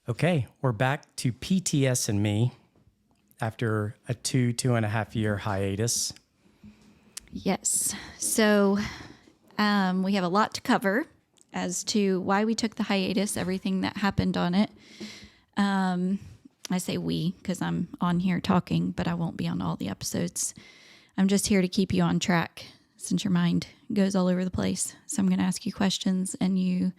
Okay, we're back to PTS&Me after a 2.5 year hiatus. Yes. So we have a lot to cover as to why we took the hiatus, everything that happened on it. I say we because I'm on here talking, but I won't be on all the episodes. I'm just here to keep you on track since your mind goes all over the place. So I'm going to ask you questions and you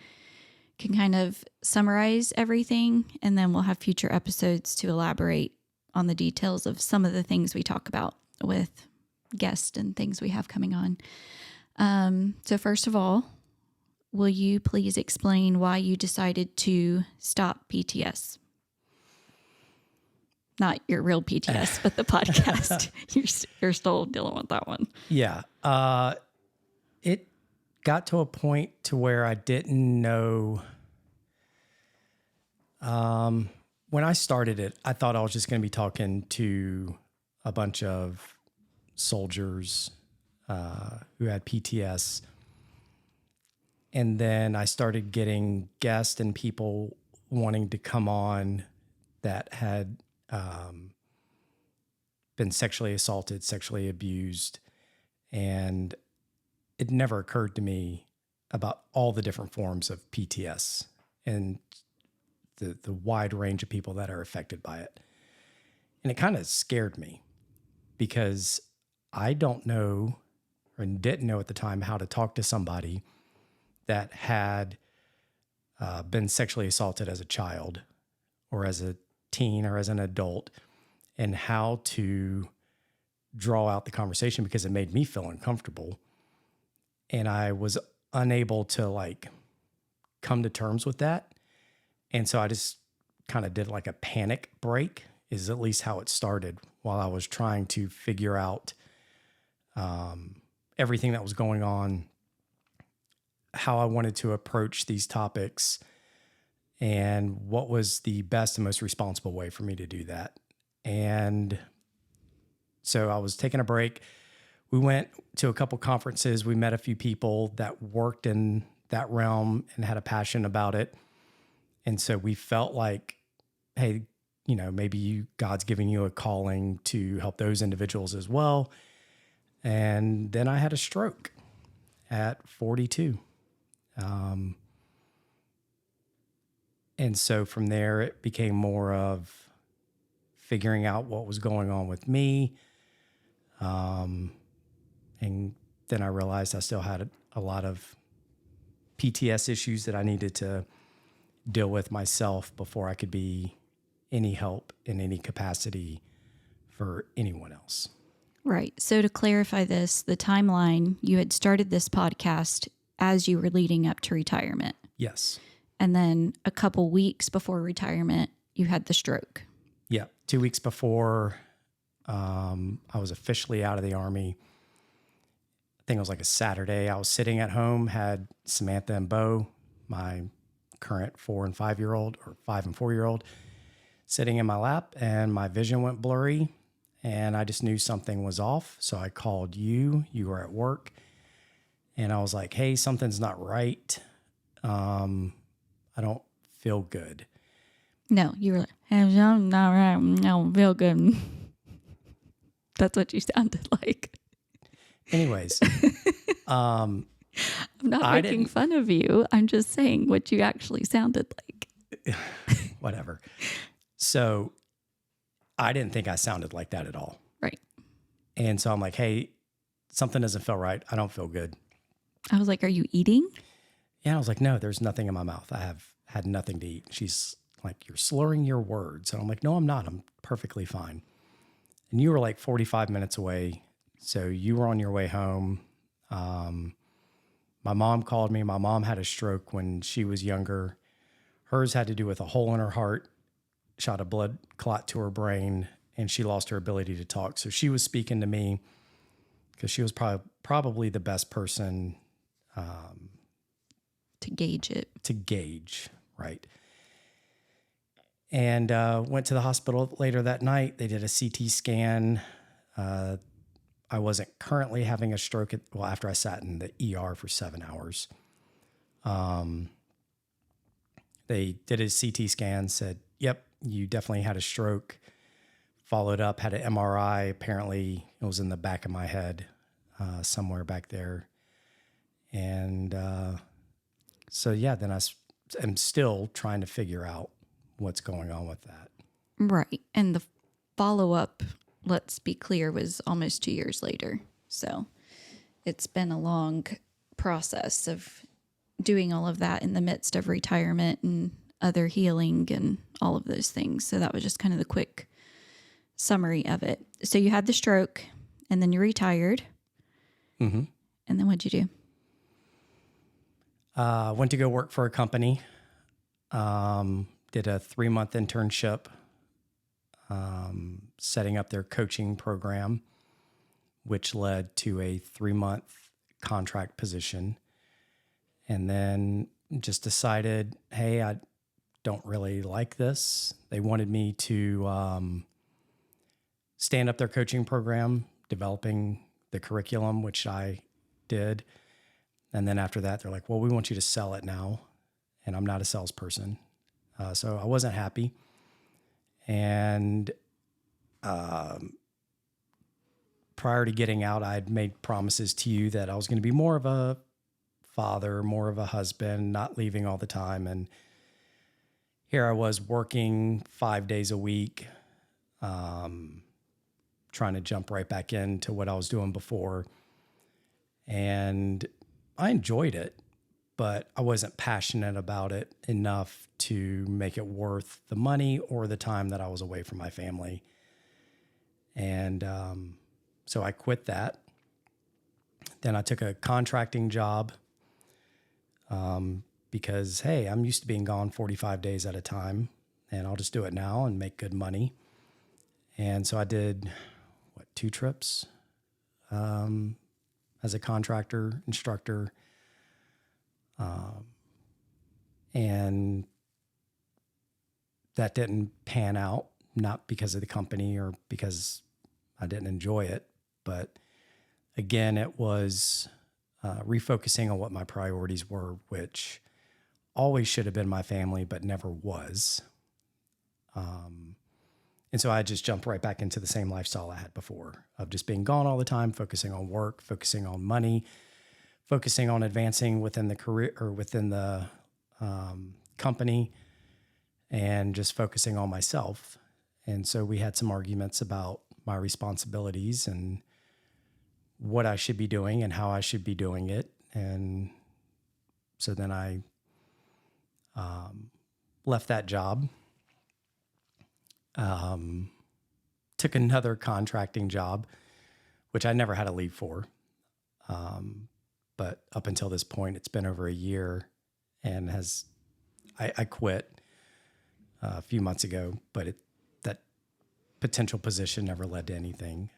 can kind of summarize everything, and then we'll have future episodes to elaborate on the details of some of the things we talk about with guests and things we have coming on. So first of all, will you please explain why you decided to stop PTS? Not your real PTS, but the podcast. You're still dealing with that one. Yeah. It got to a point to where I didn't know. When I started it, I thought I was just going to be talking to a bunch of soldiers who had PTS. And then I started getting guests and people wanting to come on that had been sexually assaulted, sexually abused. And it never occurred to me about all the different forms of PTS and the wide range of people that are affected by it. And it kind of scared me because I don't know or didn't know at the time how to talk to somebody that had been sexually assaulted as a child or as a teen or as an adult, and how to draw out the conversation because it made me feel uncomfortable. And I was unable to come to terms with that. And so I just kind of did like a panic break, is at least how it started, while I was trying to figure out everything that was going on, how I wanted to approach these topics, and what was the best and most responsible way for me to do that. And so I was taking a break. We went to a couple conferences. We met a few people that worked in that realm and had a passion about it. And so we felt like, hey, maybe God's giving you a calling to help those individuals as well. And then I had a stroke at 42. And so from there, it became more of figuring out what was going on with me. And then I realized I still had a lot of PTS issues that I needed to deal with myself before I could be any help in any capacity for anyone else. Right. So to clarify this, the timeline, you had started this podcast as you were leading up to retirement. Yes. And then a couple weeks before retirement, you had the stroke. Yeah. 2 weeks before I was officially out of the Army, I think it was like a Saturday, I was sitting at home, had Samantha and Bo, my current 4 and 5 year old, or 5 and 4 year old, sitting in my lap, and my vision went blurry and I just knew something was off. So I called you were at work, and I was like, hey, something's not right. I don't feel good. No, you were like, I'm not right. I don't feel good. That's what you sounded like. Anyways, I'm not making fun of you. I'm just saying what you actually sounded like. Whatever. So I didn't think I sounded like that at all. Right. And so I'm like, hey, something doesn't feel right. I don't feel good. I was like, are you eating? Yeah, I was like, no, there's nothing in my mouth. I have had nothing to eat. She's like, you're slurring your words. And I'm like, no, I'm not. I'm perfectly fine. And you were like 45 minutes away. So you were on your way home. My mom called me. My mom had a stroke when she was younger. Hers had to do with a hole in her heart, shot a blood clot to her brain, and she lost her ability to talk. So she was speaking to me because she was probably the best person to gauge it. To gauge, right? And went to the hospital later that night. They did a CT scan. I wasn't currently having a stroke after I sat in the ER for 7 hours. They did a CT scan, said, yep, you definitely had a stroke. Followed up, had an MRI. Apparently, it was in the back of my head, somewhere back there. And so, yeah, then am still trying to figure out what's going on with that. Right. And the follow-up, let's be clear, was almost 2 years later. So it's been a long process of doing all of that in the midst of retirement and other healing and all of those things. So that was just kind of the quick summary of it. So you had the stroke and then you retired. Mm-hmm. And then what'd you do? Went to go work for a company. Did a 3-month internship, setting up their coaching program, which led to a 3-month contract position. And then just decided, hey, I don't really like this. They wanted me to stand up their coaching program, developing the curriculum, which I did. And then after that, they're like, well, we want you to sell it now. And I'm not a salesperson. So I wasn't happy. And prior to getting out, I'd made promises to you that I was going to be more of a father, more of a husband, not leaving all the time. And here I was working 5 days a week, trying to jump right back into what I was doing before. And I enjoyed it, but I wasn't passionate about it enough to make it worth the money or the time that I was away from my family. And so I quit that. Then I took a contracting job because, hey, I'm used to being gone 45 days at a time, and I'll just do it now and make good money. And so I did, 2 trips as a contractor, instructor. And that didn't pan out, not because of the company or because I didn't enjoy it. But again, it was refocusing on what my priorities were, which always should have been my family, but never was. And so I just jumped right back into the same lifestyle I had before of just being gone all the time, focusing on work, focusing on money, focusing on advancing within the career or within the company, and just focusing on myself. And so we had some arguments about my responsibilities and what I should be doing and how I should be doing it. And so then I left that job, took another contracting job, which I never had to leave for. But up until this point, it's been over a year, and I quit a few months ago, but that potential position never led to anything.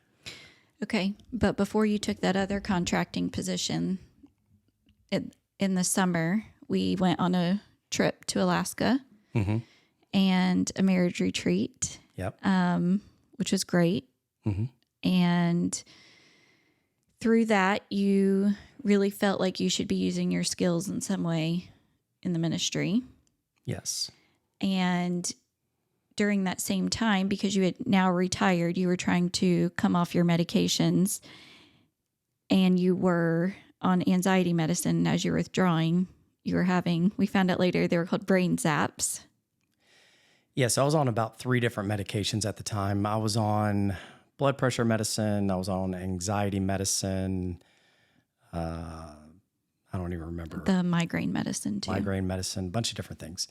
Okay. But before you took that other contracting position, in the summer, we went on a trip to Alaska and a marriage retreat. Yep. Which was great. And through that, you really felt like you should be using your skills in some way in the ministry. Yes. And during that same time, because you had now retired, you were trying to come off your medications and you were on anxiety medicine. As you were withdrawing, we found out later, they were called brain zaps. Yes, I was on about 3 different medications at the time. I was on blood pressure medicine. I was on anxiety medicine. I don't even remember. The migraine medicine too. Migraine medicine, a bunch of different things.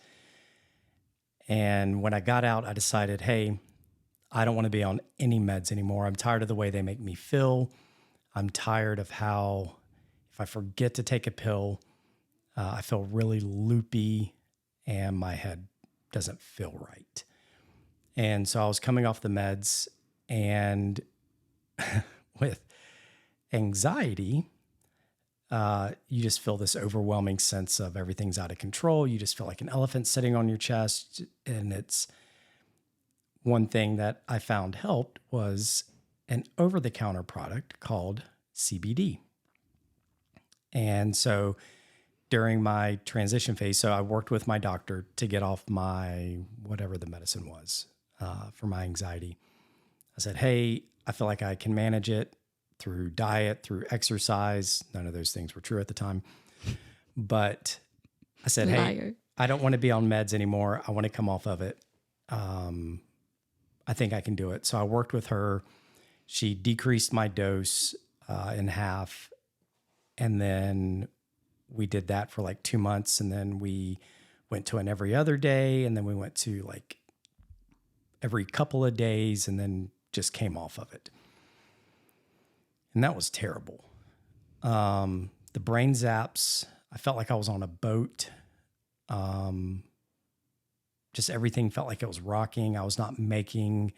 And when I got out, I decided, hey, I don't want to be on any meds anymore. I'm tired of the way they make me feel. I'm tired of how if I forget to take a pill, I feel really loopy and my head doesn't feel right. And so I was coming off the meds, and with anxiety, you just feel this overwhelming sense of everything's out of control. You just feel like an elephant sitting on your chest. And it's one thing that I found helped was an over-the-counter product called CBD. And so during my transition phase, so I worked with my doctor to get off my whatever the medicine was for my anxiety. I said, hey, I feel like I can manage it through diet, through exercise. None of those things were true at the time. But I said, hey, Liar. I don't want to be on meds anymore. I want to come off of it. I think I can do it. So I worked with her. She decreased my dose in half. And then we did that for like 2 months. And then we went to an every other day. And then we went to like every couple of days and then just came off of it. And that was terrible. The brain zaps, I felt like I was on a boat. Just everything felt like it was rocking. I was not making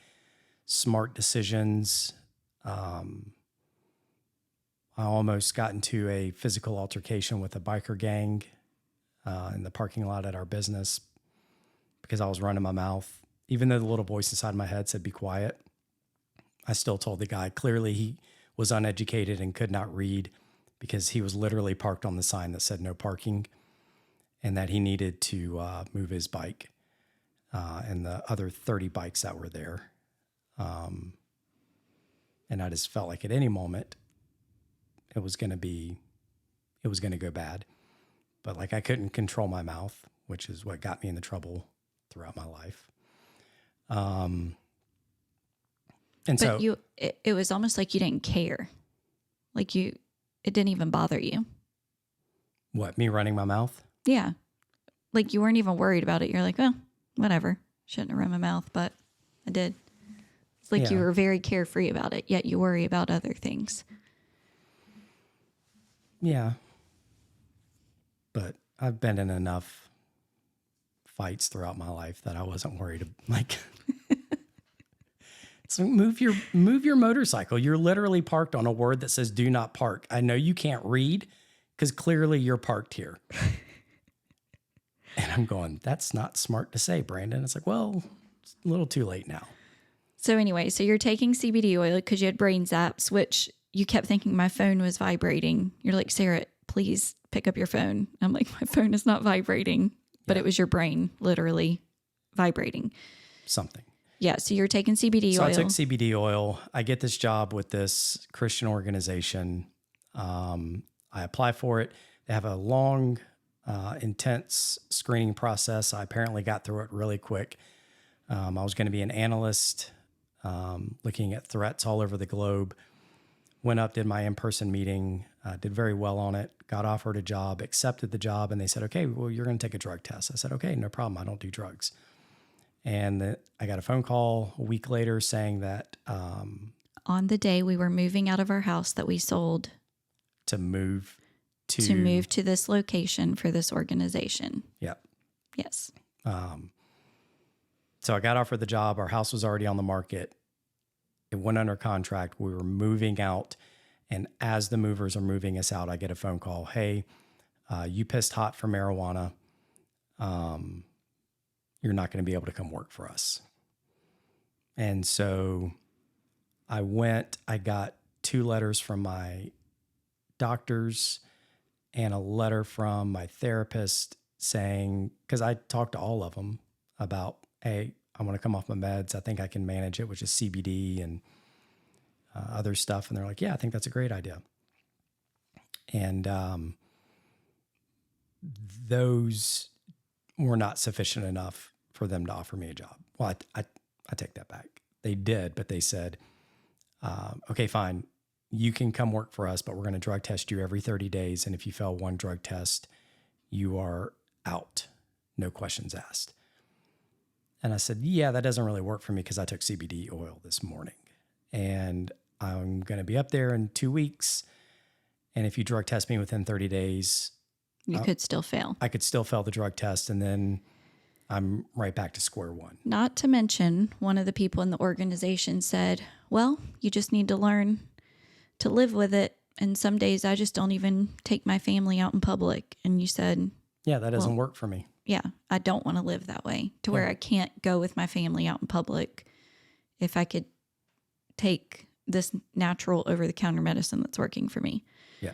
smart decisions. I almost got into a physical altercation with a biker gang in the parking lot at our business because I was running my mouth. Even though the little voice inside my head said, be quiet, I still told the guy clearly he was uneducated and could not read because he was literally parked on the sign that said no parking and that he needed to move his bike and the other 30 bikes that were there. And I just felt like at any moment it was going to go bad. But like I couldn't control my mouth, which is what got me into trouble throughout my life. And But so it was almost like you didn't care. Like it didn't even bother you. what, me running my mouth? Yeah. Like you weren't even worried about it. You're like, well, whatever. Shouldn't have run my mouth, but I did. It's like you Yeah. were very carefree about it, yet you worry about other things. Yeah. But I've been in enough fights throughout my life that I wasn't worried. Like, so move your motorcycle. You're literally parked on a word that says do not park. I know you can't read because clearly you're parked here. And I'm going, that's not smart to say, Brandon. It's like, well, it's a little too late now. So anyway, so you're taking CBD oil because you had brain zaps, which you kept thinking my phone was vibrating. You're like, Sarah, please pick up your phone. I'm like, my phone is not vibrating, but it was your brain literally vibrating. Something. Yeah. So you're taking CBD So oil. I took CBD oil. I get this job with this Christian organization. I apply for it. They have a long, intense screening process. I apparently got through it really quick. I was going to be an analyst, looking at threats all over the globe. Went up, did my in-person meeting, did very well on it, got offered a job, accepted the job, and they said, okay, well, you're going to take a drug test. I said, okay, no problem. I don't do drugs. And I got a phone call a week later saying that on the day we were moving out of our house that we sold to move to this location for this organization. Yeah. Yes. So I got offered the job. Our house was already on the market. It went under contract. We were moving out. And as the movers are moving us out, I get a phone call. Hey, you pissed hot for marijuana. You're not going to be able to come work for us. And so I went, I got 2 letters from my doctors and a letter from my therapist saying, because I talked to all of them about, hey, I want to come off my meds. I think I can manage it, which is CBD and other stuff. And they're like, yeah, I think that's a great idea. And those were not sufficient enough for them to offer me a job. Well, I take that back. They did, but they said, okay, fine. You can come work for us, but we're going to drug test you every 30 days. And if you fail one drug test, you are out. No questions asked. And I said, yeah, that doesn't really work for me because I took CBD oil this morning. And I'm going to be up there in 2 weeks. And if you drug test me within 30 days, You could still fail. I could still fail the drug test. And then I'm right back to square one. Not to mention, one of the people in the organization said, well, you just need to learn to live with it. And some days I just don't even take my family out in public. And you said, Yeah, that doesn't work for me. yeah, I don't want to live that way to where I can't go with my family out in public if I could take this natural over-the-counter medicine that's working for me. Yeah.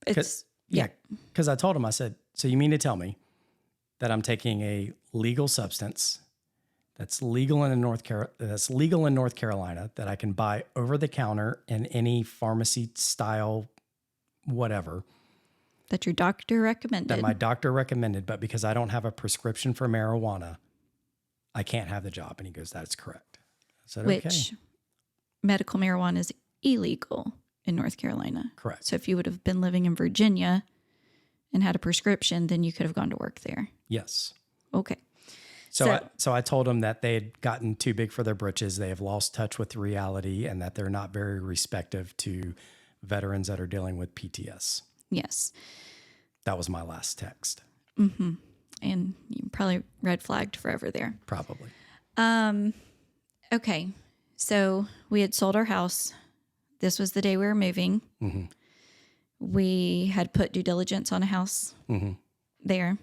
It's Yeah, because I told him, I said, so you mean to tell me that I'm taking a legal substance that's legal in North Carolina that I can buy over the counter in any pharmacy style whatever That your doctor recommended. that my doctor recommended, but because I don't have a prescription for marijuana, I can't have the job. And he goes, that's correct. I said, which okay. medical marijuana is illegal in North Carolina. Correct. So if you would have been living in Virginia and had a prescription, then you could have gone to work there. Yes. Okay. So I told them that they had gotten too big for their britches. They have lost touch with reality and that they're not very respective to veterans that are dealing with PTS. Yes. That was my last text. Mm-hmm. And you probably red flagged forever there. Probably. Okay. So we had sold our house. This was the day we were moving. Mm-hmm. We had put due diligence on a house there.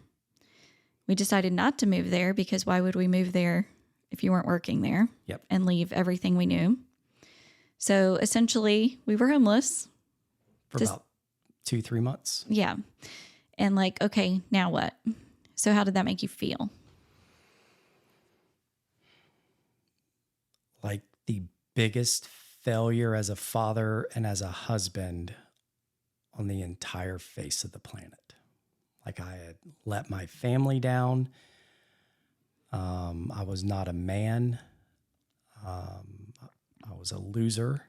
We decided not to move there because why would we move there if you weren't working there? Yep. And leave everything we knew. So essentially, we were homeless. For about 2-3 months. Yeah. And like, okay, now what? So how did that make you feel? Like the biggest failure as a father and as a husband on the entire face of the planet. Like I had let my family down. I was not a man. I was a loser.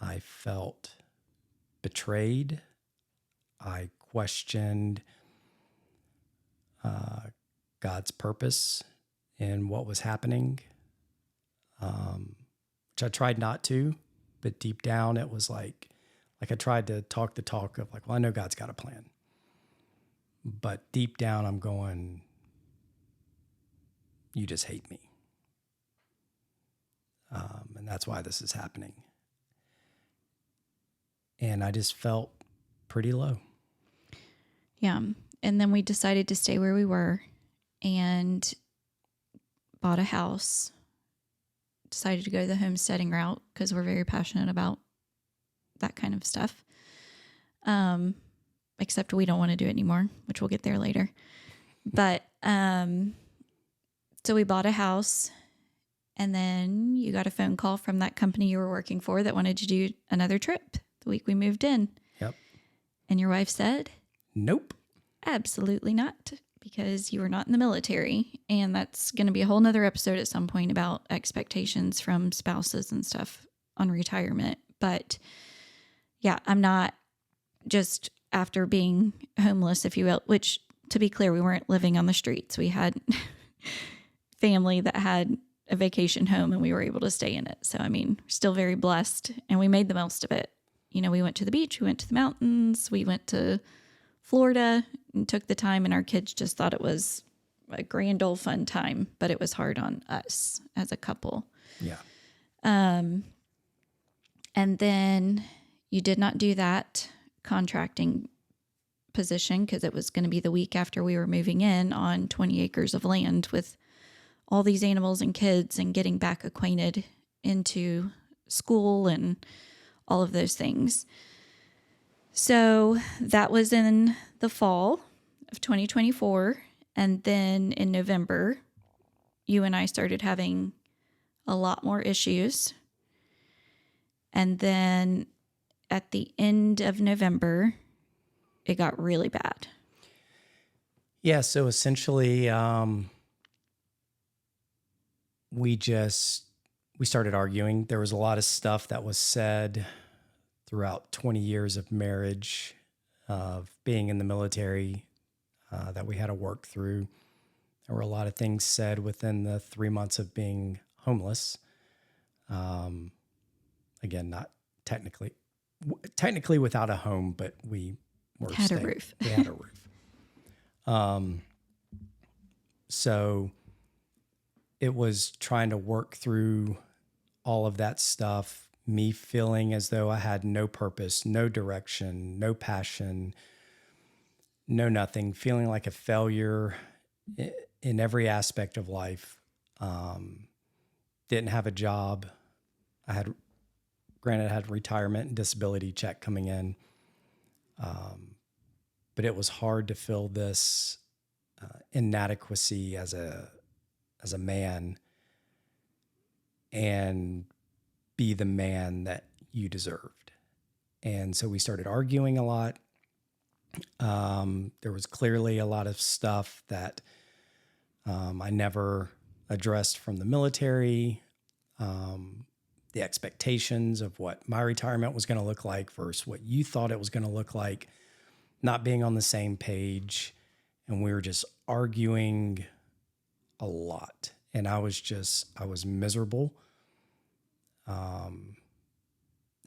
I felt betrayed. I questioned God's purpose in what was happening, which I tried not to, but deep down it was like I tried to talk the talk of like, well, I know God's got a plan. But deep down I'm going, you just hate me. And that's why this is happening. And I just felt pretty low. Yeah. And then we decided to stay where we were and bought a house. Decided to go the homesteading route because we're very passionate about that kind of stuff. Except we don't want to do it anymore, which we'll get there later. But so we bought a house, and then you got a phone call from that company you were working for that wanted to do another trip the week we moved in. Yep. And your wife said, nope. Absolutely not, because you were not in the military. And that's going to be a whole nother episode at some point about expectations from spouses and stuff on retirement. But yeah, I'm not just after being homeless, if you will, which to be clear, we weren't living on the streets. We had family that had a vacation home and we were able to stay in it. So, I mean, still very blessed and we made the most of it. You know, we went to the beach, we went to the mountains, we went to Florida and took the time, and our kids just thought it was a grand old fun time, but it was hard on us as a couple. Yeah. And then you did not do that contracting position because it was going to be the week after we were moving in on 20 acres of land with all these animals and kids and getting back acquainted into school and all of those things. So that was in the fall of 2024. And then in November, you and I started having a lot more issues. And then at the end of November, it got really bad. Yeah. So essentially, we started arguing. There was a lot of stuff that was said throughout 20 years of marriage, of being in the military, that we had to work through. There were a lot of things said within the 3 months of being homeless. Again, not technically without a home, but we were Had a roof. We had a roof. So it was trying to work through all of that stuff, me feeling as though I had no purpose, no direction, no passion, no nothing, feeling like a failure in every aspect of life. Didn't have a job. I had retirement and disability check coming in. but it was hard to feel this inadequacy as a man and be the man that you deserved. And so we started arguing a lot. There was clearly a lot of stuff that I never addressed from the military, the expectations of what my retirement was going to look like versus what you thought it was going to look like, not being on the same page. And we were just arguing a lot. And I was miserable. There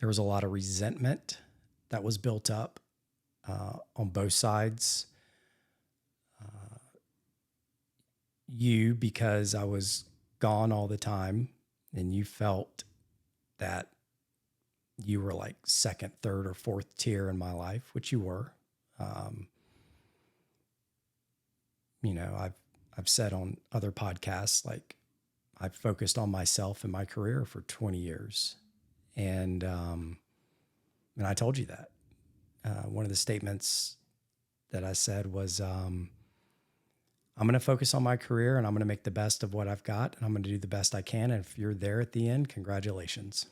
was a lot of resentment that was built up on both sides. You, because I was gone all the time, and you felt that you were like second, third, or fourth tier in my life, which you were. I've said on other podcasts, like, I've focused on myself and my career for 20 years. And I told you that. One of the statements that I said was, I'm going to focus on my career, and I'm going to make the best of what I've got, and I'm going to do the best I can. And if you're there at the end, congratulations.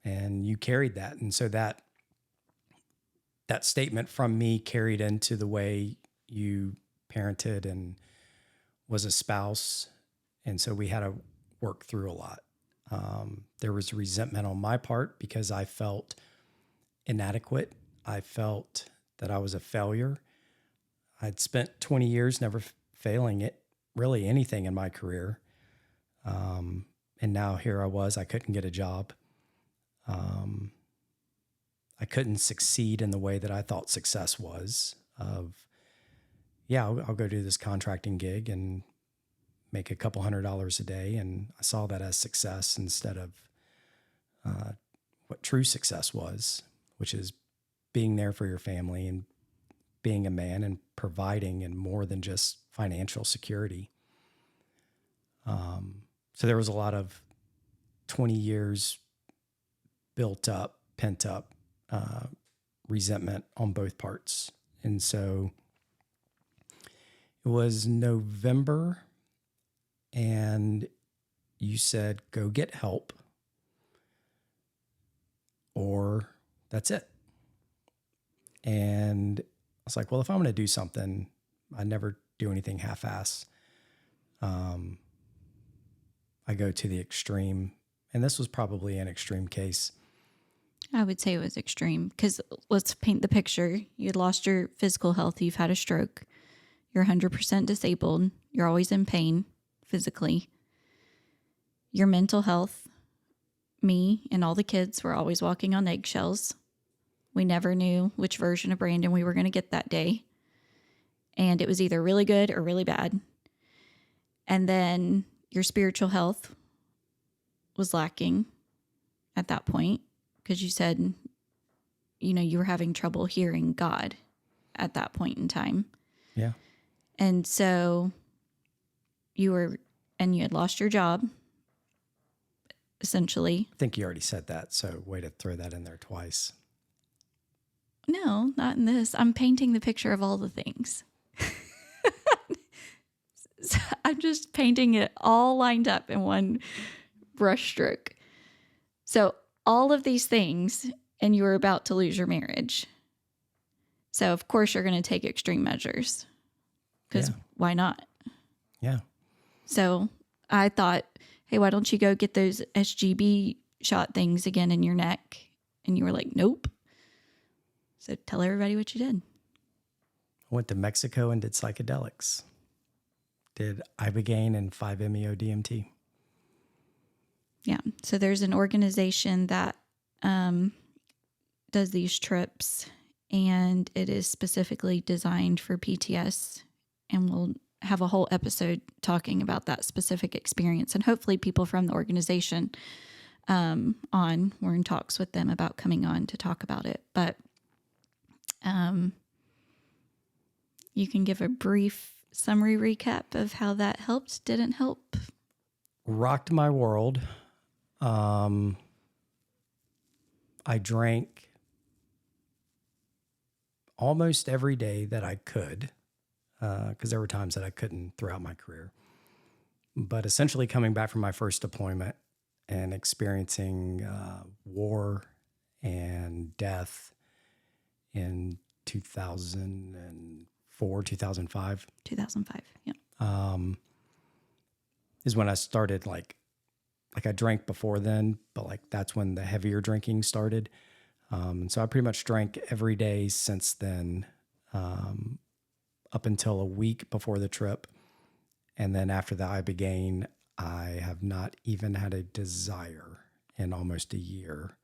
And you carried that. And so that statement from me carried into the way you parented and was a spouse. And so we had to work through a lot. There was resentment on my part because I felt inadequate. I felt that I was a failure. I'd spent 20 years never failing at really anything in my career. And now here I was, I couldn't get a job. I couldn't succeed in the way that I thought success was I'll go do this contracting gig and make a couple $100 a day. And I saw that as success instead of what true success was, which is being there for your family and being a man and providing and more than just financial security. So there was a lot of 20 years built up, pent up resentment on both parts. And so it was November, and you said, go get help, or that's it. And I was like, well, if I'm going to do something, I never do anything half-ass. I go to the extreme, and this was probably an extreme case. I would say it was extreme because let's paint the picture. You had lost your physical health. You've had a stroke. You're 100% disabled. You're always in pain physically. Your mental health, me and all the kids were always walking on eggshells. We never knew which version of Brandon we were going to get that day. And it was either really good or really bad. And then your spiritual health was lacking at that point because you said, you were having trouble hearing God at that point in time. Yeah. And so you had lost your job, essentially. I think you already said that, so way to throw that in there twice. No, not in this. I'm painting the picture of all the things. So I'm just painting it all lined up in one brush stroke. So all of these things, and you were about to lose your marriage. So of course you're going to take extreme measures. Because why not? Yeah. So I thought, hey, why don't you go get those SGB shot things again in your neck? And you were like, nope. So tell everybody what you did. I went to Mexico and did psychedelics. Did Ibogaine and 5-MeO DMT. Yeah. So there's an organization that does these trips, and it is specifically designed for PTS. And we'll have a whole episode talking about that specific experience. And hopefully people from the organization we're in talks with them about coming on to talk about it. But you can give a brief summary recap of how that helped, didn't help. Rocked my world. I drank almost every day that I could, because there were times that I couldn't throughout my career. But essentially, coming back from my first deployment and experiencing war and death in 2004, 2005, 2005. Yeah. is when I started like I drank before then, but like that's when the heavier drinking started. And so I pretty much drank every day since then, up until a week before the trip. And then after the Ibogaine, I have not even had a desire in almost a year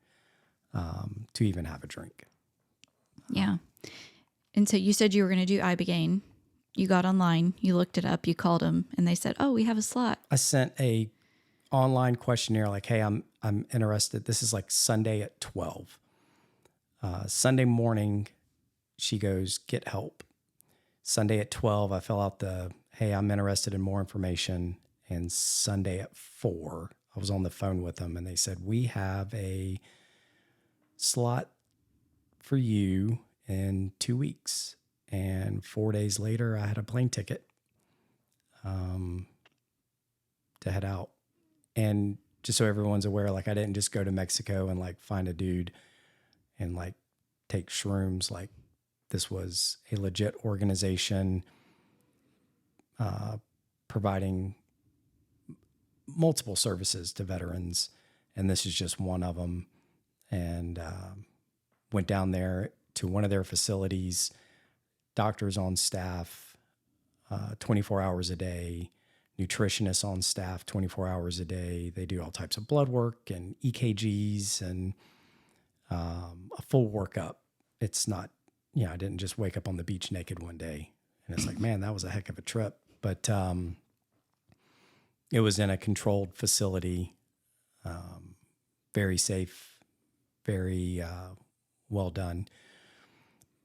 to even have a drink. Yeah. And so you said you were going to do Ibogaine. You got online, you looked it up, you called them, and they said, "Oh, we have a slot." I sent a online questionnaire like, "Hey, I'm interested." This is like Sunday at 12. Sunday morning, she goes, "Get help." Sunday at 12, I fill out the, "Hey, I'm interested in more information." And Sunday at 4, I was on the phone with them and they said, "We have a slot for you in 2 weeks." And 4 days later, I had a plane ticket to head out. And just so everyone's aware, like I didn't just go to Mexico and like find a dude and like take shrooms. Like this was a legit organization providing multiple services to veterans. And this is just one of them. And went down there to one of their facilities, doctors on staff, 24 hours a day, nutritionists on staff 24 hours a day. They do all types of blood work and EKGs and a full workup. It's not, I didn't just wake up on the beach naked one day. And it's like, man, that was a heck of a trip. But it was in a controlled facility, very safe, very well done.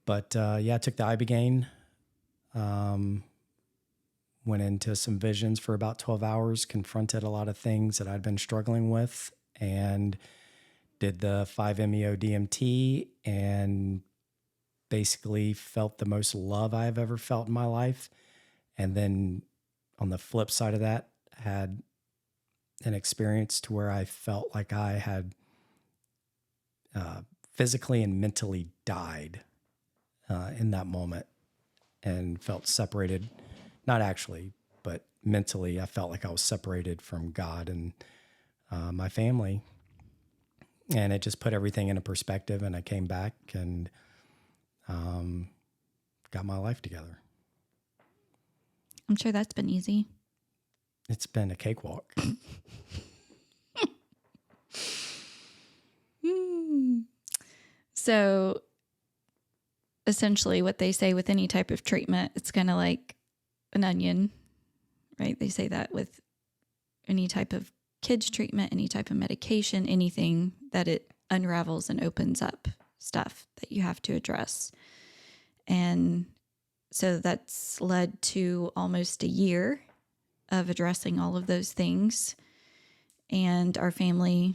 But I took the Ibogaine, went into some visions for about 12 hours, confronted a lot of things that I'd been struggling with, and did the 5-MeO DMT and basically felt the most love I've ever felt in my life. And then on the flip side of that, had an experience to where I felt like I had physically and mentally died in that moment and felt separated. Not actually, but mentally, I felt like I was separated from God and my family. And it just put everything into perspective. And I came back and got my life together. I'm sure that's been easy. It's been a cakewalk. So essentially what they say with any type of treatment, it's kind of like an onion, right? They say that with any type of kids treatment, any type of medication, anything, that it unravels and opens up stuff that you have to address. And so that's led to almost a year of addressing all of those things and our family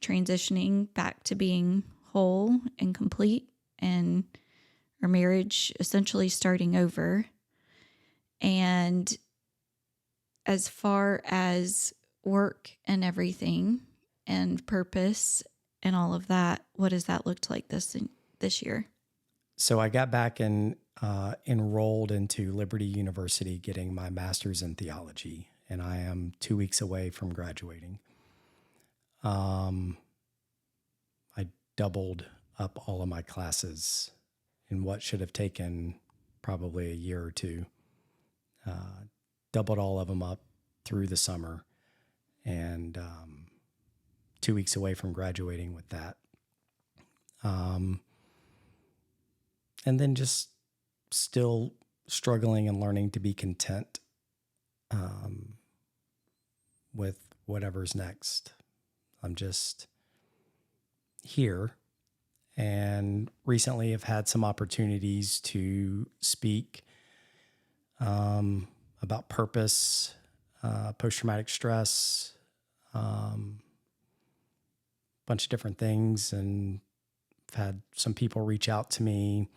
transitioning back to being whole and complete, and our marriage essentially starting over. And as far as work and everything and purpose and all of that, what has that looked like this year? So I got back and enrolled into Liberty University, getting my master's in theology, and I am 2 weeks away from graduating. I doubled up all of my classes in what should have taken probably a year or two. Doubled all of them up through the summer, and 2 weeks away from graduating with that. And then just still struggling and learning to be content with whatever's next. I'm just here, and recently have had some opportunities to speak about purpose, post-traumatic stress, bunch of different things, and I've had some people reach out to me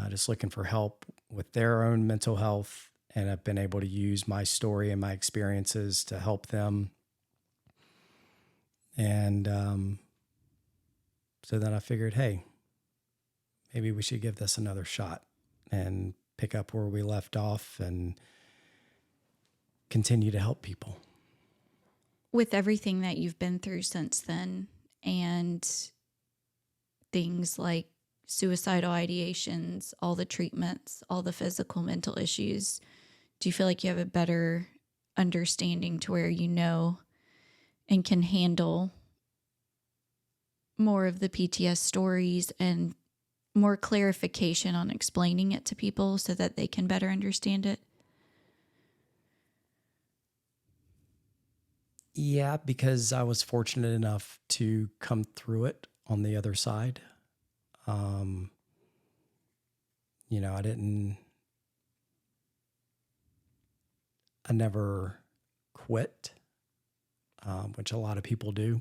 just looking for help with their own mental health. And I've been able to use my story and my experiences to help them. And so then I figured, hey, maybe we should give this another shot and pick up where we left off and continue to help people. With everything that you've been through since then, and things like suicidal ideations, all the treatments, all the physical, mental issues, do you feel like you have a better understanding to where you know and can handle more of the PTS stories and more clarification on explaining it to people so that they can better understand it? Yeah, because I was fortunate enough to come through it on the other side. I never quit, which a lot of people do.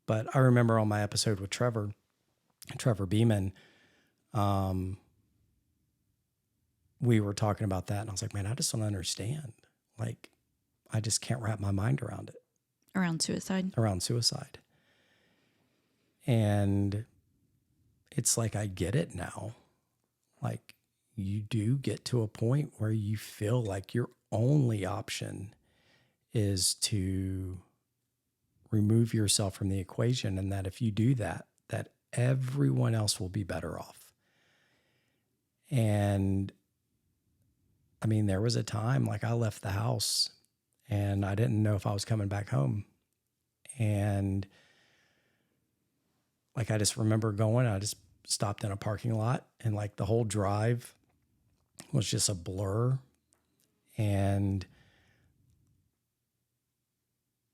But I remember on my episode with Trevor Beeman, we were talking about that. And I was like, man, I just don't understand. Like, I just can't wrap my mind around it. Around suicide? Around suicide. And it's like, I get it now. Like, you do get to a point where you feel like your only option is to remove yourself from the equation, and that if you do that, that everyone else will be better off. And I mean, there was a time like I left the house and I didn't know if I was coming back home. And like, I just remember I just stopped in a parking lot, and like the whole drive was just a blur. And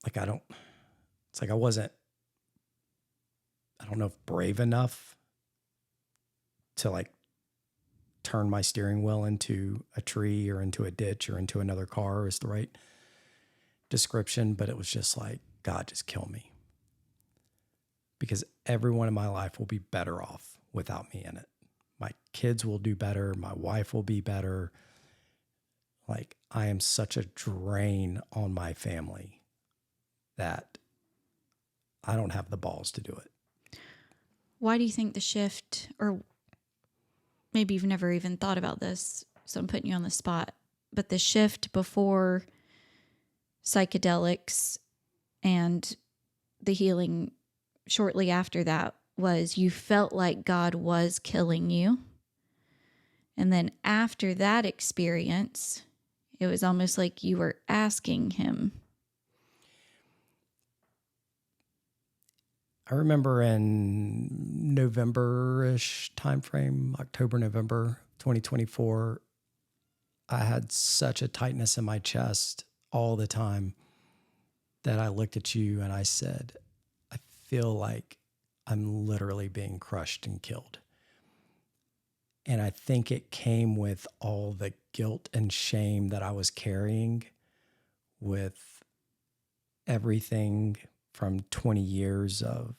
like, I don't know if brave enough to like turn my steering wheel into a tree or into a ditch or into another car is the right description. But it was just like, God, just kill me. Because everyone in my life will be better off without me in it. My kids will do better. My wife will be better. Like, I am such a drain on my family that I don't have the balls to do it. Why do you think the shift, or maybe you've never even thought about this, so I'm putting you on the spot, but the shift before psychedelics and the healing shortly after that was you felt like God was killing you. And then after that experience, it was almost like you were asking him. I remember in November-ish timeframe, October, November 2024, I had such a tightness in my chest all the time that I looked at you and I said, I feel like I'm literally being crushed and killed. And I think it came with all the guilt and shame that I was carrying with everything from 20 years of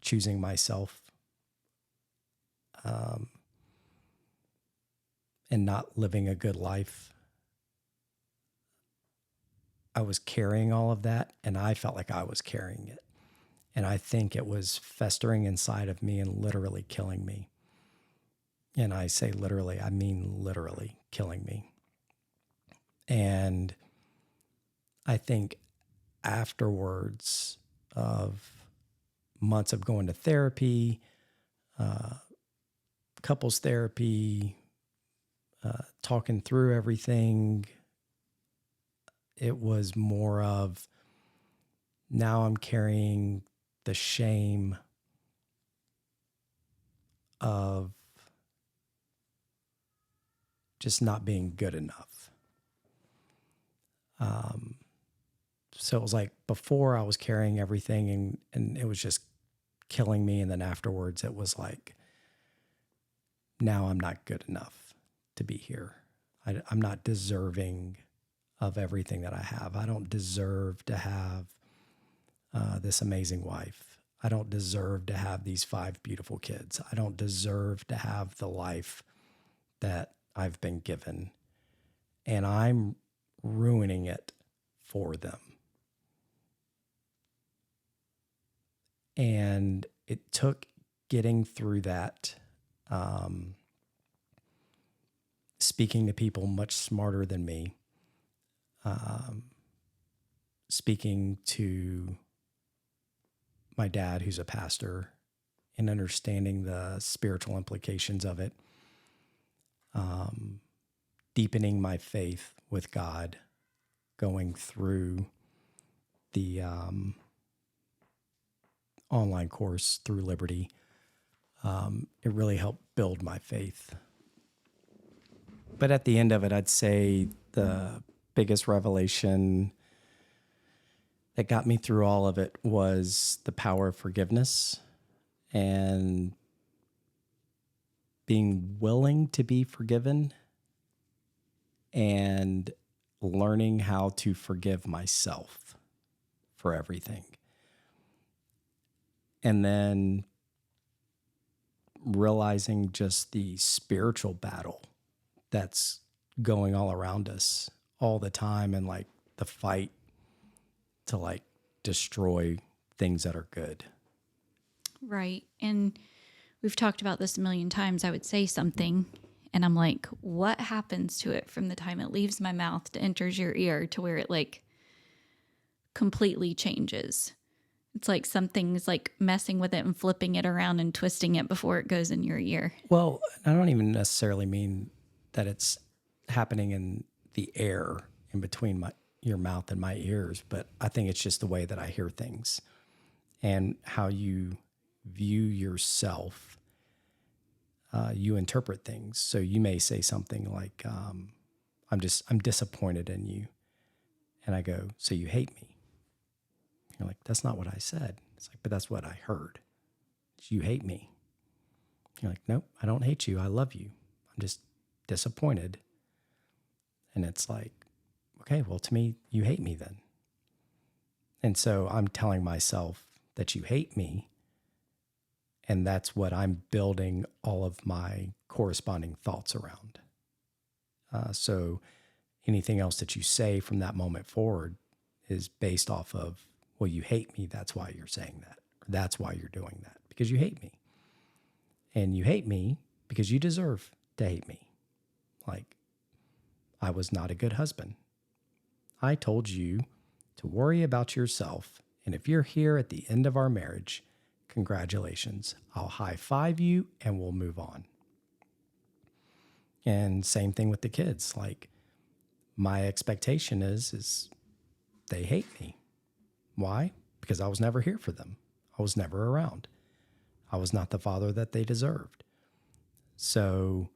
choosing myself and not living a good life. I was carrying all of that, and I felt like I was carrying it. And I think it was festering inside of me and literally killing me. And I say literally, I mean literally killing me. And I think afterwards of months of going to therapy, couples therapy, talking through everything, it was more of, now I'm carrying the shame of just not being good enough. So it was like, before I was carrying everything and it was just killing me. And then afterwards it was like, now I'm not good enough to be here. I'm not deserving of everything that I have. I don't deserve to have this amazing wife. I don't deserve to have these 5 beautiful kids. I don't deserve to have the life that I've been given. And I'm ruining it for them. And it took getting through that, speaking to people much smarter than me, speaking to my dad, who's a pastor, and understanding the spiritual implications of it, deepening my faith with God, going through the online course through Liberty. It really helped build my faith. But at the end of it, I'd say the biggest revelation that got me through all of it was the power of forgiveness and being willing to be forgiven and learning how to forgive myself for everything. And then realizing just the spiritual battle that's going all around us all the time, and like the fight to like destroy things that are good. Right. And we've talked about this a million times. I would say something and I'm like, what happens to it from the time it leaves my mouth to enters your ear to where it like completely changes? It's like something's like messing with it and flipping it around and twisting it before it goes in your ear. Well, I don't even necessarily mean that it's happening in the air in between your mouth and my ears, but I think it's just the way that I hear things and how you view yourself. You interpret things. So you may say something like, I'm disappointed in you. And I go, so you hate me? You're like, that's not what I said. It's like, but that's what I heard. You hate me. You're like, nope, I don't hate you. I love you. I'm just disappointed. And it's like, okay, well, to me, you hate me then. And so I'm telling myself that you hate me. And that's what I'm building all of my corresponding thoughts around. So anything else that you say from that moment forward is based off of, well, you hate me. That's why you're saying that. Or that's why you're doing that, because you hate me. And you hate me because you deserve to hate me. Like, I was not a good husband. I told you to worry about yourself. And if you're here at the end of our marriage, congratulations. I'll high five you and we'll move on. And same thing with the kids. Like, my expectation is they hate me. Why? Because I was never here for them. I was never around. I was not the father that they deserved. So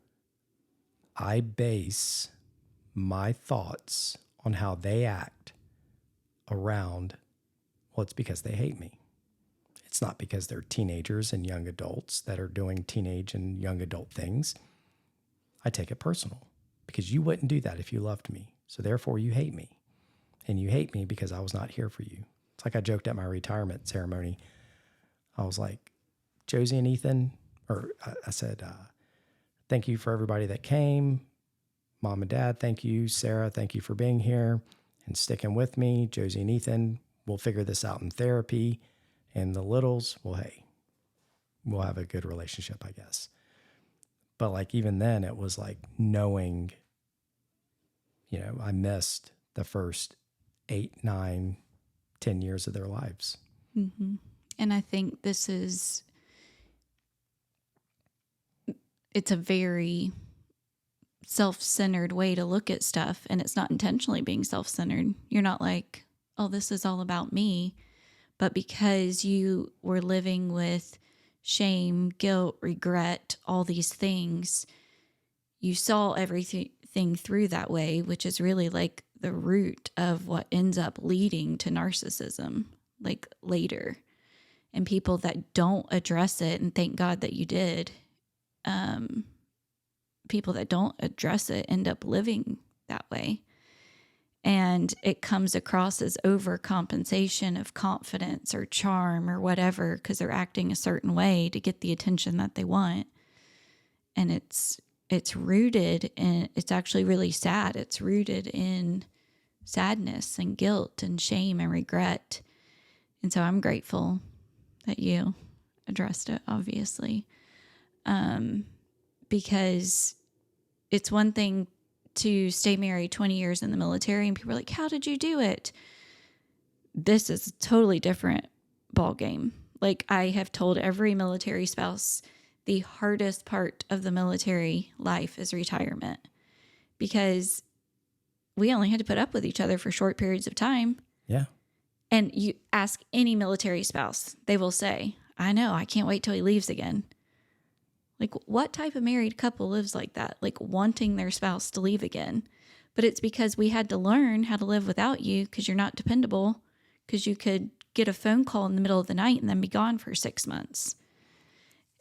I base my thoughts on how they act around, well, it's because they hate me. It's not because they're teenagers and young adults that are doing teenage and young adult things. I take it personal because you wouldn't do that if you loved me. So therefore you hate me. And you hate me because I was not here for you. It's like I joked at my retirement ceremony. I was like, Josie and Ethan, or I said, thank you for everybody that came. Mom and Dad, thank you. Sarah, thank you for being here and sticking with me. Josie and Ethan, we'll figure this out in therapy. And the littles, well, hey, we'll have a good relationship, I guess. But like even then, it was like knowing, I missed the first 8, 9, 10 years of their lives. Mm-hmm. And I think it's a very self-centered way to look at stuff, and it's not intentionally being self-centered. You're not like, oh, this is all about me. But because you were living with shame, guilt, regret, all these things, you saw everything through that way, which is really like the root of what ends up leading to narcissism, like later. And people that don't address it, and thank God that you did, people that don't address it end up living that way. And it comes across as overcompensation of confidence or charm or whatever, because they're acting a certain way to get the attention that they want. And it's rooted in, it's actually really sad. It's rooted in sadness and guilt and shame and regret. And so I'm grateful that you addressed it, obviously, because it's one thing to stay married 20 years in the military and people are like, how did you do it? This is a totally different ball game. Like, I have told every military spouse, the hardest part of the military life is retirement, because we only had to put up with each other for short periods of time. Yeah. And you ask any military spouse, they will say, I know, I can't wait till he leaves again. Like, what type of married couple lives like that? Like, wanting their spouse to leave again. But it's because we had to learn how to live without you, because you're not dependable, because you could get a phone call in the middle of the night and then be gone for 6 months.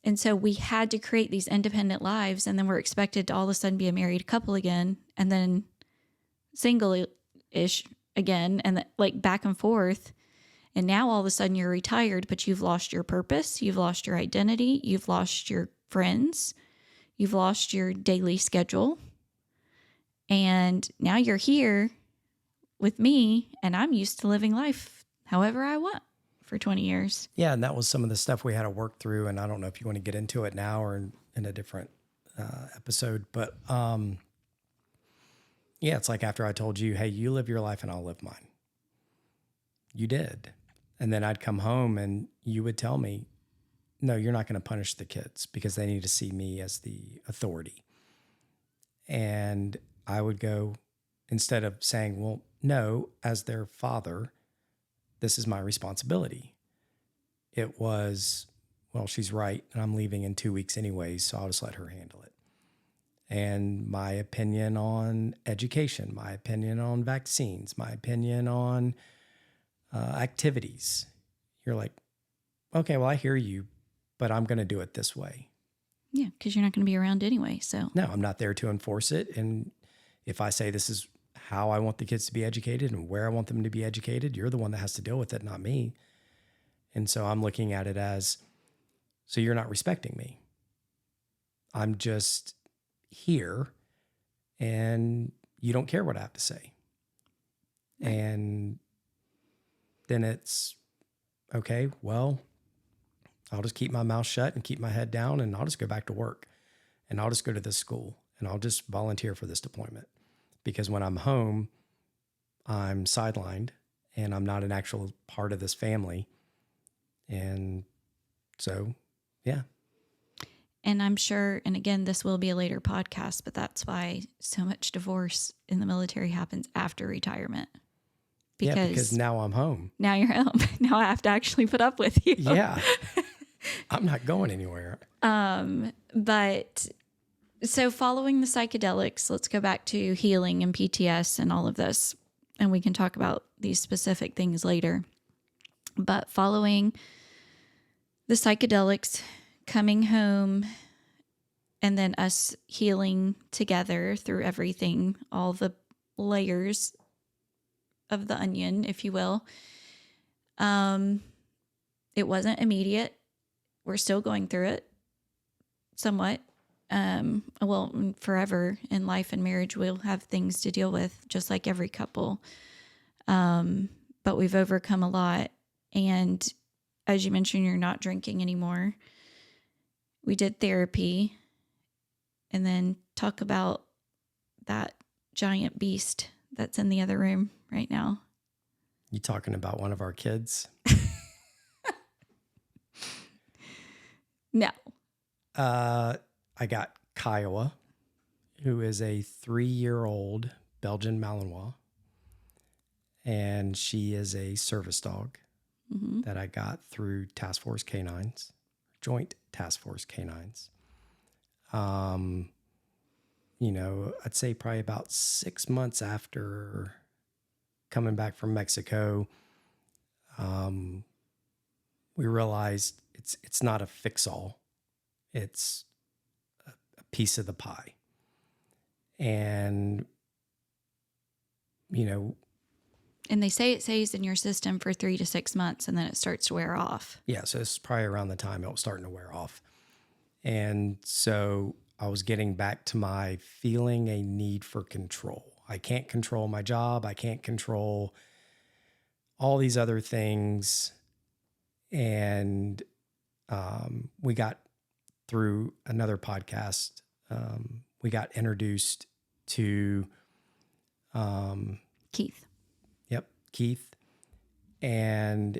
And so we had to create these independent lives, and then we're expected to all of a sudden be a married couple again, and then single-ish again, and like back and forth. And now all of a sudden you're retired, but you've lost your purpose, you've lost your identity, you've lost your friends, you've lost your daily schedule. And now you're here with me, and I'm used to living life however I want for 20 years. Yeah, and that was some of the stuff we had to work through. And I don't know if you want to get into it now or in a different episode, but yeah, it's like after I told you, hey, you live your life and I'll live mine. You did. And then I'd come home and you would tell me, no, you're not going to punish the kids because they need to see me as the authority. And I would go, instead of saying, well, no, as their father, this is my responsibility. It was, well, she's right, and I'm leaving in 2 weeks anyways, so I'll just let her handle it. And my opinion on education, my opinion on vaccines, my opinion on activities. You're like, okay, well, I hear you, but I'm going to do it this way. Yeah, because you're not going to be around anyway. So no, I'm not there to enforce it. And if I say this is how I want the kids to be educated and where I want them to be educated, you're the one that has to deal with it, not me. And so I'm looking at it as, so you're not respecting me. I'm just here and you don't care what I have to say. Right. And then it's, okay, well, I'll just keep my mouth shut and keep my head down, and I'll just go back to work, and I'll just go to this school, and I'll just volunteer for this deployment. Because when I'm home, I'm sidelined and I'm not an actual part of this family. And so, yeah. And I'm sure, and again, this will be a later podcast, but that's why so much divorce in the military happens after retirement. Because now I'm home. Now you're home. Now I have to actually put up with you. Yeah. I'm not going anywhere. But so following the psychedelics, let's go back to healing and PTS and all of this, and we can talk about these specific things later. But following the psychedelics, coming home, and then us healing together through everything, all the layers of the onion, if you will. It wasn't immediate. We're still going through it somewhat. Well, forever in life and marriage, we'll have things to deal with, just like every couple. But we've overcome a lot. And as you mentioned, you're not drinking anymore. We did therapy, and then talk about that giant beast that's in the other room right now. You talking about one of our kids? No. I got Kiowa, who is a 3-year-old Belgian Malinois, and she is a service dog that I got through Task Force Canines, Joint Task Force Canines. You know, I'd say probably about 6 months after coming back from Mexico, we realized it's not a fix-all. It's a piece of the pie. And, you know, And they say it stays in your system for 3 to 6 months and then it starts to wear off. yeah, so it's probably around the time it was starting to wear off. And so I was getting back to my feeling a need for control. I can't control my job. I can't control all these other things. And we got through another podcast, we got introduced to, Keith. Keith, and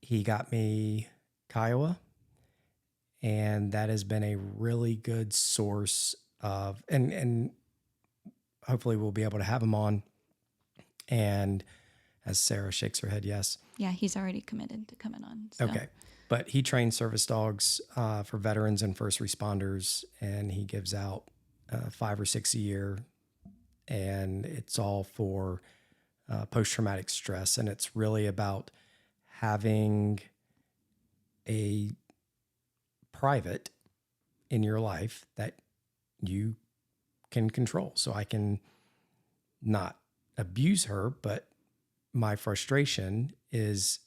he got me Kiowa, and that has been a really good source of, and hopefully we'll be able to have him on. And as Sarah shakes her head, yes. Yeah, he's already committed to coming on. So. Okay. But he trains service dogs for veterans and first responders, and he gives out 5 or 6 a year. And it's all for post-traumatic stress. And it's really about having a private in your life that you can control. So I can not abuse her, but my frustration is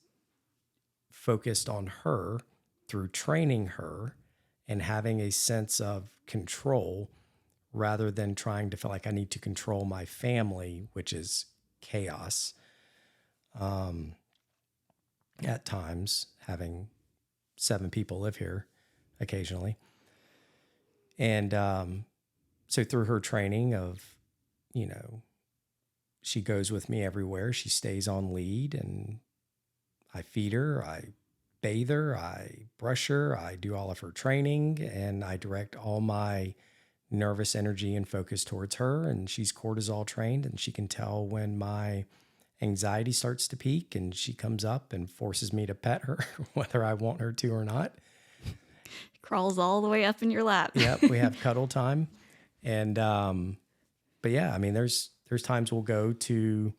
focused on her through training her and having a sense of control rather than trying to feel like I need to control my family, which is chaos. At times, having 7 people live here occasionally. And so through her training of, she goes with me everywhere. She stays on lead, and I feed her, I bathe her, I brush her, I do all of her training, and I direct all my nervous energy and focus towards her. And she's cortisol trained, and she can tell when my anxiety starts to peak, and she comes up and forces me to pet her, whether I want her to or not. Crawls all the way up in your lap. Yep, we have cuddle time. And, but yeah, I mean, there's times we'll go to,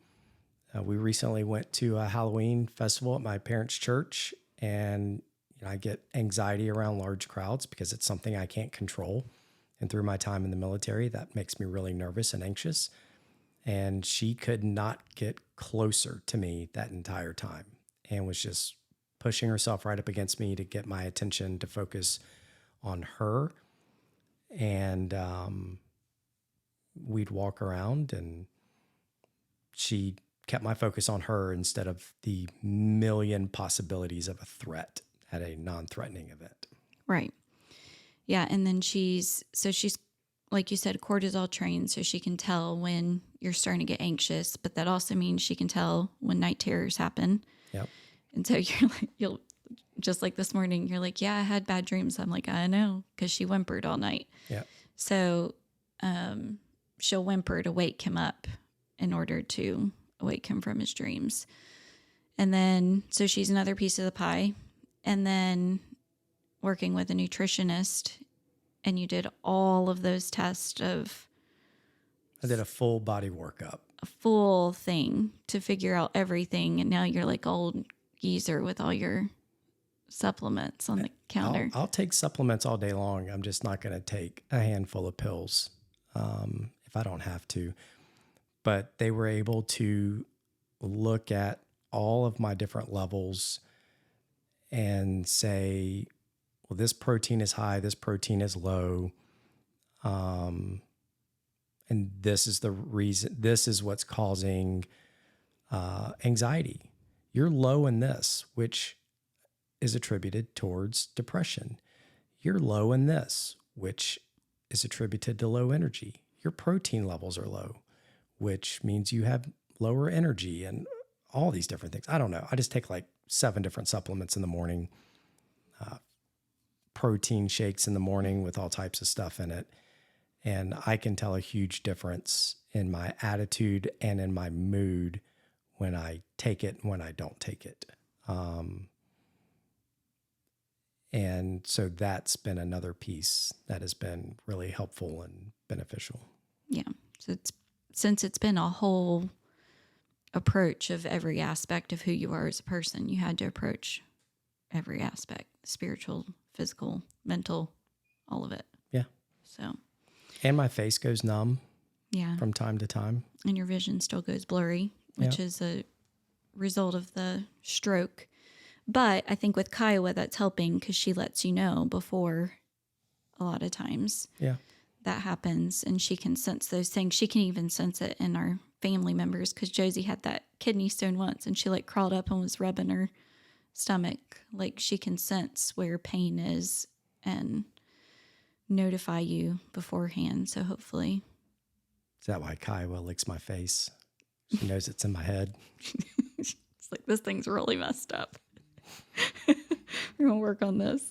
we recently went to a Halloween festival at my parents' church, and I get anxiety around large crowds because it's something I can't control. And through my time in the military, that makes me really nervous and anxious. And she could not get closer to me that entire time and was just pushing herself right up against me to get my attention to focus on her. And we'd walk around, and she kept my focus on her instead of the million possibilities of a threat at a non-threatening event. Right. Yeah. And then she's, like you said, cortisol trained, so she can tell when you're starting to get anxious, but that also means she can tell when night terrors happen. Yep. And so you'll just like this morning, you're like, yeah, I had bad dreams. I'm like, I know, because she whimpered all night. Yep. So she'll whimper to wake him up in order to awake him from his dreams. And then, so she's another piece of the pie. And then working with a nutritionist, and you did all of those tests of... I did a full body workup. A full thing to figure out everything. And now you're like old geezer with all your supplements on the counter. I'll take supplements all day long. I'm just not going to take a handful of pills if I don't have to. But they were able to look at all of my different levels and say, well, this protein is high, this protein is low. And this is the reason, this is what's causing anxiety. You're low in this, which is attributed towards depression. You're low in this, which is attributed to low energy. Your protein levels are low, which means you have lower energy and all these different things. I don't know. I just take like 7 different supplements in the morning, protein shakes in the morning with all types of stuff in it. And I can tell a huge difference in my attitude and in my mood when I take it and when I don't take it. And so that's been another piece that has been really helpful and beneficial. Yeah. So since it's been a whole approach of every aspect of who you are as a person, you had to approach every aspect, spiritual, physical, mental, all of it. Yeah. So. And my face goes numb. Yeah. from time to time. And your vision still goes blurry, which Yeah. is a result of the stroke. But I think with Kiowa, that's helping because she lets you know before a lot of times Yeah. that happens, and she can sense those things. She can even sense it in our family members because Josie had that kidney stone once, and she like crawled up and was rubbing her stomach. Like she can sense where pain is and notify you beforehand. So hopefully, Is that why Kiowa licks my face? She knows it's in my head. it's like this thing's really messed up. We're gonna work on this.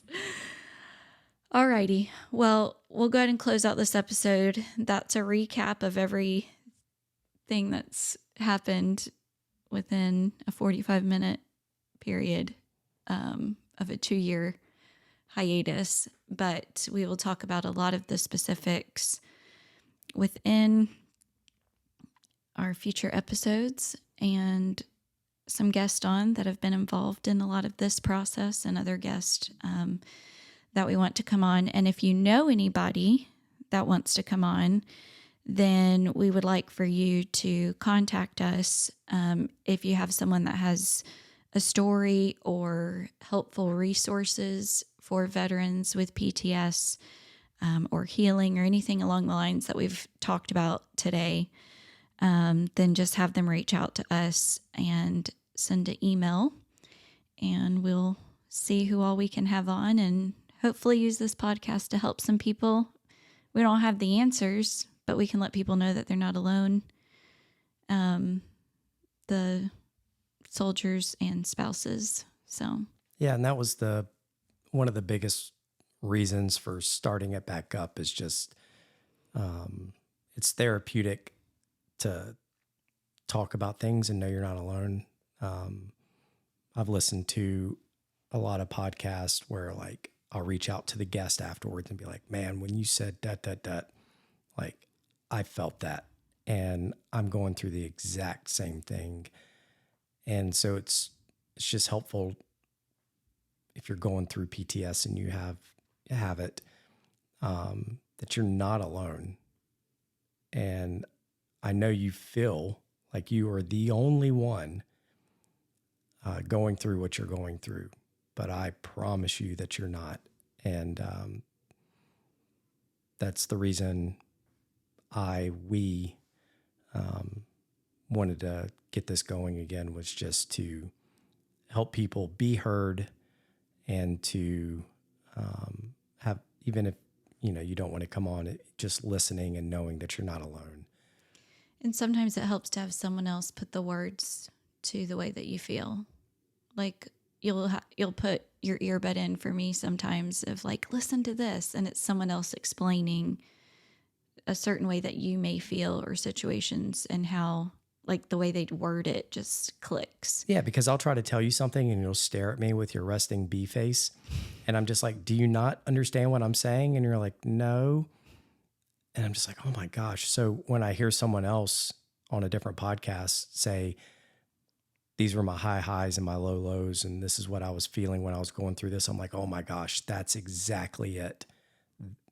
Alrighty. Well, we'll go ahead and close out this episode. That's a recap of everything that's happened within a 45-minute period of a 2-year hiatus. But we will talk about a lot of the specifics within our future episodes and some guests on that have been involved in a lot of this process and other guests that we want to come on. And if you know anybody that wants to come on, then we would like for you to contact us. If you have someone that has a story or helpful resources for veterans with PTS or healing or anything along the lines that we've talked about today, then just have them reach out to us and send an email, and we'll see who all we can have on and hopefully use this podcast to help some people. We don't have the answers, but we can let people know that they're not alone. The soldiers and spouses. So Yeah, and that was one of the biggest reasons for starting it back up is just it's therapeutic to talk about things and know you're not alone. I've listened to a lot of podcasts where like I'll reach out to the guest afterwards and be like, man, when you said that, like I felt that and I'm going through the exact same thing. And so it's just helpful if you're going through PTS and you have it, that you're not alone. And I know you feel like you are the only one going through what you're going through, but I promise you that you're not. And that's the reason we wanted to get this going again, was just to help people be heard and to have, even if, you don't want to come on, just listening and knowing that you're not alone. and sometimes it helps to have someone else put the words to the way that you feel. Like you'll put your earbud in for me sometimes of like, listen to this, and it's someone else explaining a certain way that you may feel or situations, and how like the way they word it just clicks. Yeah, because I'll try to tell you something and you'll stare at me with your resting bee face. And I'm just like, do you not understand what I'm saying? And you're like, no. And I'm just like, oh my gosh. So when I hear someone else on a different podcast say, these were my high highs and my low lows, and this is what I was feeling when I was going through this, I'm like, oh my gosh, that's exactly it.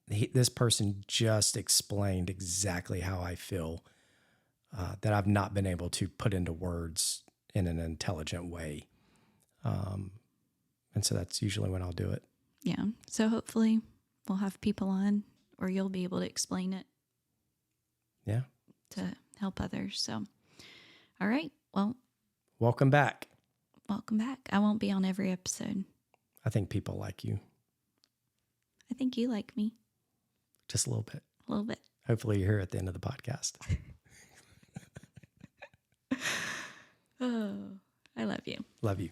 This person just explained exactly how I feel, that I've not been able to put into words in an intelligent way. And so that's usually when I'll do it. Yeah. So hopefully we'll have people on, or you'll be able to explain it. Yeah. To help others. So, all right. Well, welcome back. Welcome back. I won't be on every episode. I think people like you. I think you like me. Just a little bit. A little bit. Hopefully you're here at the end of the podcast. Oh, I love you. Love you.